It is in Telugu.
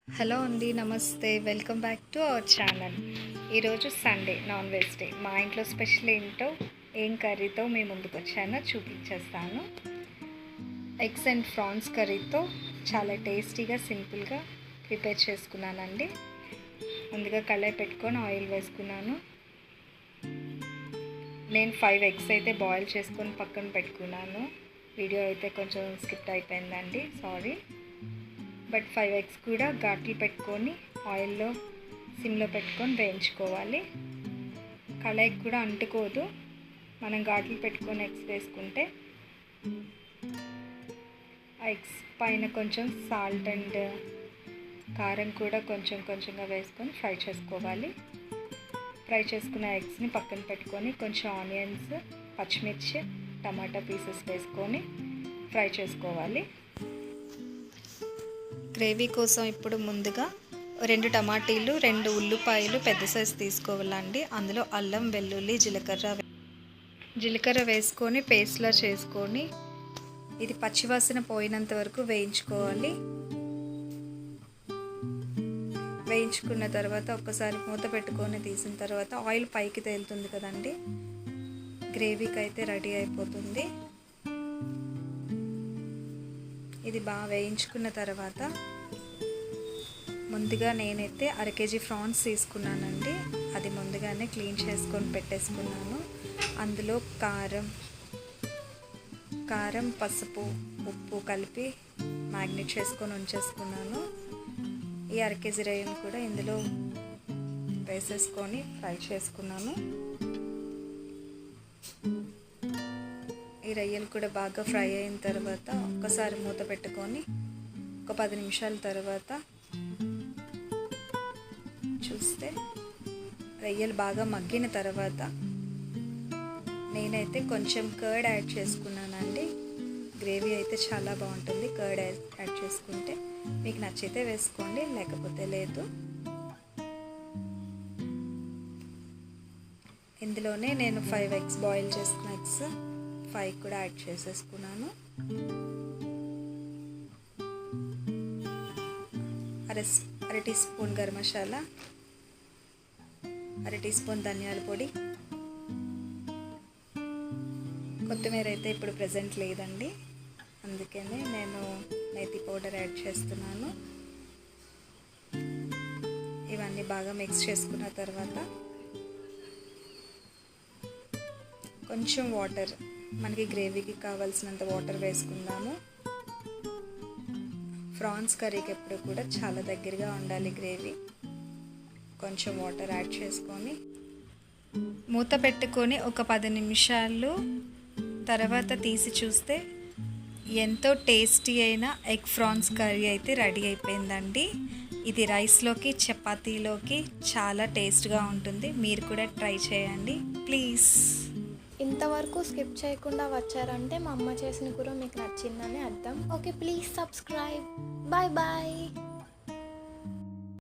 హలో అండి, నమస్తే. Welcome back to our channel. ఈరోజు సండే, నాన్ వెజ్ డే. మా ఇంట్లో స్పెషల్ ఏంటో, ఏం కర్రీతో మీ ముందుకు వచ్చానో చూపించేస్తాను. ఎగ్స్ అండ్ ప్రాన్స్ కర్రీతో చాలా టేస్టీగా, సింపుల్గా ప్రిపేర్ చేసుకున్నానండి. ముందుగా కళాయి పెట్టుకొని ఆయిల్ వేసుకున్నాను. నేను 5 ఎగ్స్ అయితే బాయిల్ చేసుకొని పక్కన పెట్టుకున్నాను. వీడియో అయితే కొంచెం స్కిప్ అయిపోయిందండి, సారీ. బట్ 5 ఎగ్స్ కూడా ఘాట్లు పెట్టుకొని ఆయిల్లో సిమ్లో పెట్టుకొని వేయించుకోవాలి. కళాయికి కూడా అంటుకోదు మనం ఘాట్లు పెట్టుకొని ఎగ్స్ వేసుకుంటే. ఆ ఎగ్స్ పైన కొంచెం సాల్ట్ అండ్ కారం కూడా కొంచెంగా వేసుకొని ఫ్రై చేసుకోవాలి. ఫ్రై చేసుకున్న ఎగ్స్ని పక్కన పెట్టుకొని కొంచెం ఆనియన్స్, పచ్చిమిర్చి, టమాటా పీసెస్ వేసుకొని ఫ్రై చేసుకోవాలి. గ్రేవీ కోసం ఇప్పుడు ముందుగా 2 టమాటీలు, 2 ఉల్లిపాయలు పెద్ద సైజు తీసుకోవాలండి. అందులో అల్లం, వెల్లుల్లి, జీలకర్ర వేసుకొని పేస్ట్లా చేసుకొని ఇది పచ్చివాసన పోయినంత వరకు వేయించుకోవాలి. వేయించుకున్న తర్వాత ఒక్కసారి మూత పెట్టుకొని తీసిన తర్వాత ఆయిల్ పైకి తేలుతుంది కదండి, గ్రేవీకి అయితే రెడీ అయిపోతుంది. ఇది బాగా వేయించుకున్న తర్వాత ముందుగా నేనైతే 1/2 kg ప్రాన్స్ తీసుకున్నానండి. అది ముందుగానే క్లీన్ చేసుకొని పెట్టేసుకున్నాను. అందులో కారం, పసుపు, ఉప్పు కలిపి మ్యాగ్నేట్ చేసుకొని ఉంచేసుకున్నాను. ఈ 1/2 kg రొయ్యలు కూడా ఇందులో వేసేసుకొని ఫ్రై చేసుకున్నాను. ఈ రొయ్యలు కూడా బాగా ఫ్రై అయిన తర్వాత ఒక్కసారి మూత పెట్టుకొని ఒక 10 నిమిషాల తర్వాత చూస్తే రొయ్యలు బాగా మగ్గిన తర్వాత నేనైతే కొంచెం కర్డ్ యాడ్ చేసుకున్నానండి. గ్రేవీ అయితే చాలా బాగుంటుంది కర్డ్ యాడ్ చేసుకుంటే. మీకు నచ్చితే వేసుకోండి, లేకపోతే లేదు. ఇందులోనే నేను 5 ఎగ్స్ బాయిల్ చేసుకున్న ఎగ్స్ 5 కూడా యాడ్ చేసేసుకున్నాను. అర teaspoon garam masala, 1 teaspoon ధనియాల పొడి. కొత్తిమీర అయితే ఇప్పుడు ప్రెజెంట్ లేదండి, అందుకనే నేను మేతి పౌడర్ యాడ్ చేస్తున్నాను. ఇవన్నీ బాగా మిక్స్ చేసుకున్న తర్వాత కొంచెం వాటర్, మనకి గ్రేవీకి కావాల్సినంత వాటర్ వేసుకుందాము. ప్రాన్స్ కర్రీకి ఎప్పుడు కూడా చాలా దగ్గరగా ఉండాలి గ్రేవీ. కొంచెం వాటర్ యాడ్ చేసుకొని మూత పెట్టుకొని ఒక 10 నిమిషాలు తర్వాత తీసి చూస్తే ఎంతో టేస్టీ అయిన ఎగ్ ప్రాన్స్ కర్రీ అయితే రెడీ అయిపోయిందండి. ఇది రైస్లోకి, చపాతీలోకి చాలా టేస్ట్గా ఉంటుంది. మీరు కూడా ట్రై చేయండి ప్లీజ్. ఇంతవరకు స్కిప్ చేయకుండా వచ్చారంటే మా అమ్మ చేసిన కూర మీకు నచ్చిందని అర్థం. Okay, please subscribe. Bye bye.